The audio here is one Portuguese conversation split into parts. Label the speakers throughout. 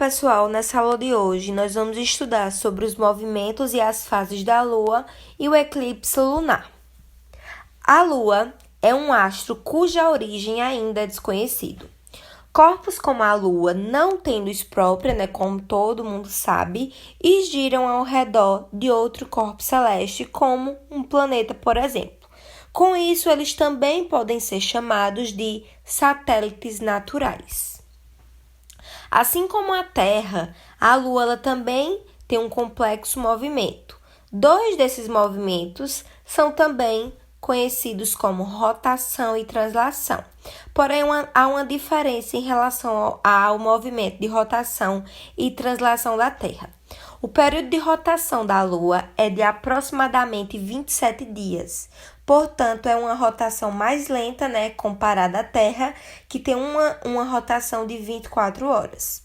Speaker 1: Pessoal, nessa aula de hoje nós vamos estudar sobre os movimentos e as fases da Lua e o eclipse lunar. A Lua é um astro cuja origem ainda é desconhecida. Corpos como a Lua, não têm luz própria, como todo mundo sabe, e giram ao redor de outro corpo celeste, como um planeta, por exemplo. Com isso, eles também podem ser chamados de satélites naturais. Assim como a Terra, a Lua ela também tem um complexo movimento. Dois desses movimentos são também conhecidos como rotação e translação. Porém, há uma diferença em relação ao movimento de rotação e translação da Terra. O período de rotação da Lua é de aproximadamente 27 dias. Portanto, é uma rotação mais lenta, comparada à Terra, que tem uma rotação de 24 horas.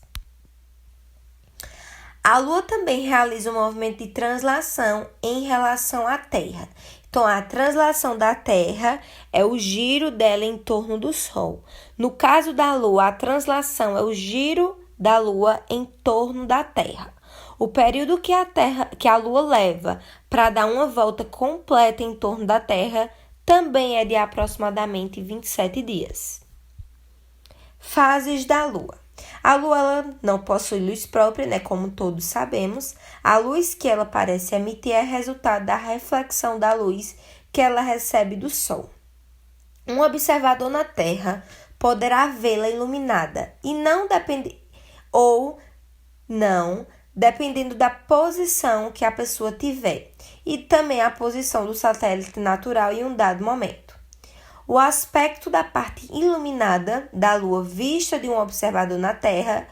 Speaker 1: A Lua também realiza um movimento de translação em relação à Terra. Então, a translação da Terra é o giro dela em torno do Sol. No caso da Lua, a translação é o giro da Lua em torno da Terra. O período que a Lua leva para dar uma volta completa em torno da Terra também é de aproximadamente 27 dias. Fases da Lua. A Lua ela não possui luz própria, como todos sabemos. A luz que ela parece emitir é resultado da reflexão da luz que ela recebe do Sol. Um observador na Terra poderá vê-la iluminada e dependendo da posição que a pessoa tiver, e também a posição do satélite natural em um dado momento. O aspecto da parte iluminada da Lua vista de um observador na Terra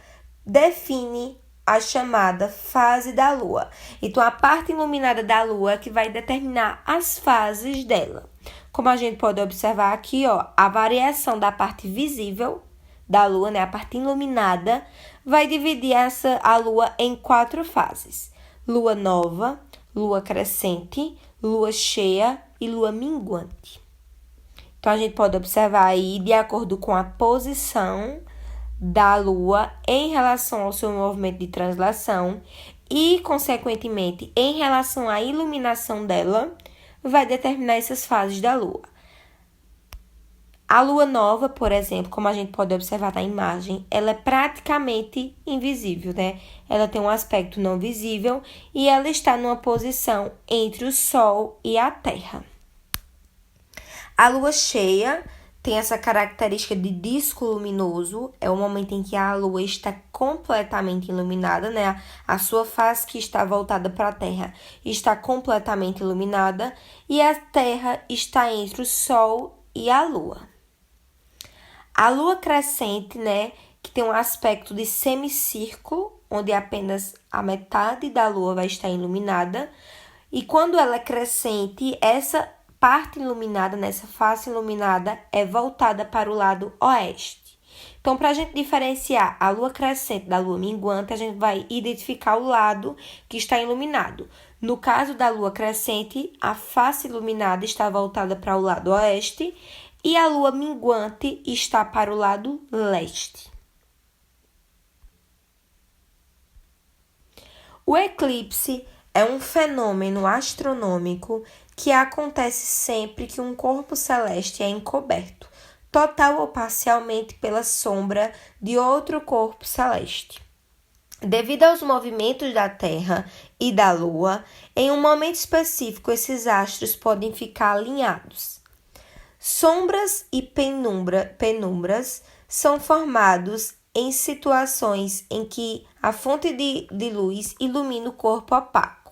Speaker 1: define a chamada fase da Lua. Então, a parte iluminada da Lua é que vai determinar as fases dela. Como a gente pode observar aqui, a variação da parte visível da Lua, a parte iluminada, vai dividir a Lua em 4 fases: Lua nova, Lua crescente, Lua cheia e Lua minguante. Então, a gente pode observar aí, de acordo com a posição da Lua em relação ao seu movimento de translação e, consequentemente, em relação à iluminação dela, vai determinar essas fases da Lua. A Lua nova, por exemplo, como a gente pode observar na imagem, ela é praticamente invisível, Ela tem um aspecto não visível e ela está numa posição entre o Sol e a Terra. A Lua cheia tem essa característica de disco luminoso, é o momento em que a Lua está completamente iluminada, A sua face que está voltada para a Terra está completamente iluminada e a Terra está entre o Sol e a Lua. A Lua crescente, que tem um aspecto de semicírculo, onde apenas a metade da Lua vai estar iluminada, e quando ela é crescente, essa parte iluminada, nessa face iluminada, é voltada para o lado oeste. Então, para a gente diferenciar a Lua crescente da Lua minguante, a gente vai identificar o lado que está iluminado. No caso da Lua crescente, a face iluminada está voltada para o lado oeste e a Lua minguante está para o lado leste. O eclipse é um fenômeno astronômico que acontece sempre que um corpo celeste é encoberto, total ou parcialmente, pela sombra de outro corpo celeste. Devido aos movimentos da Terra e da Lua, em um momento específico, esses astros podem ficar alinhados. Sombras e penumbras são formados em situações em que a fonte de luz ilumina o corpo opaco,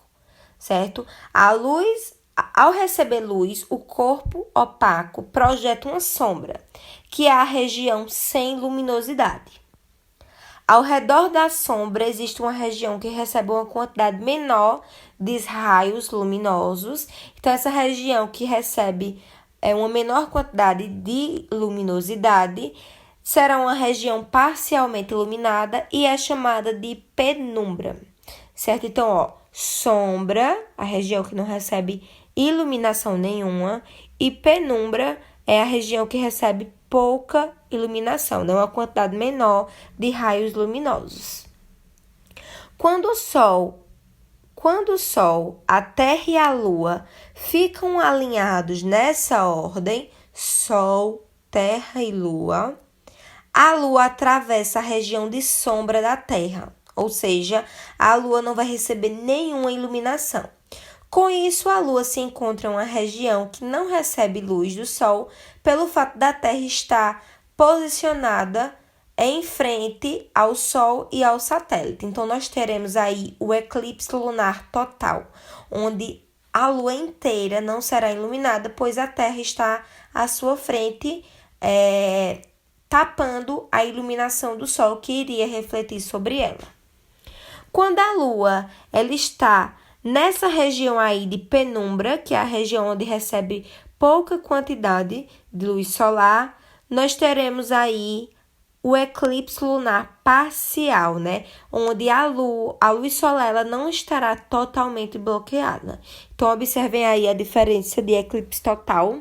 Speaker 1: certo? Ao receber luz, o corpo opaco projeta uma sombra, que é a região sem luminosidade. Ao redor da sombra existe uma região que recebe uma quantidade menor de raios luminosos. Então, essa região que recebe uma menor quantidade de luminosidade será uma região parcialmente iluminada e é chamada de penumbra, certo? Então, sombra, a região que não recebe iluminação nenhuma, e penumbra é a região que recebe pouca iluminação, uma quantidade menor de raios luminosos. Quando o Sol, a Terra e a Lua ficam alinhados nessa ordem, Sol, Terra e Lua, a Lua atravessa a região de sombra da Terra, ou seja, a Lua não vai receber nenhuma iluminação. Com isso, a Lua se encontra em uma região que não recebe luz do Sol, pelo fato da Terra estar posicionada em frente ao Sol e ao satélite. Então, nós teremos aí o eclipse lunar total, onde a Lua inteira não será iluminada, pois a Terra está à sua frente, tapando a iluminação do Sol que iria refletir sobre ela. Quando a Lua ela está nessa região aí de penumbra, que é a região onde recebe pouca quantidade de luz solar, nós teremos aí o eclipse lunar parcial, né? Onde a luz solar ela não estará totalmente bloqueada. Então, observem aí a diferença de eclipse total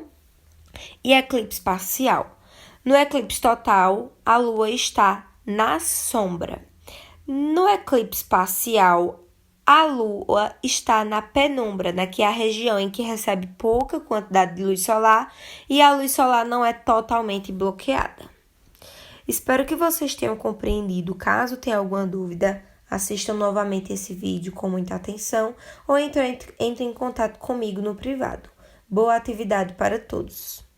Speaker 1: e eclipse parcial. No eclipse total, a Lua está na sombra. No eclipse parcial, a Lua está na penumbra, né, que é a região em que recebe pouca quantidade de luz solar e a luz solar não é totalmente bloqueada. Espero que vocês tenham compreendido. Caso tenha alguma dúvida, assistam novamente esse vídeo com muita atenção ou entrem em contato comigo no privado. Boa atividade para todos!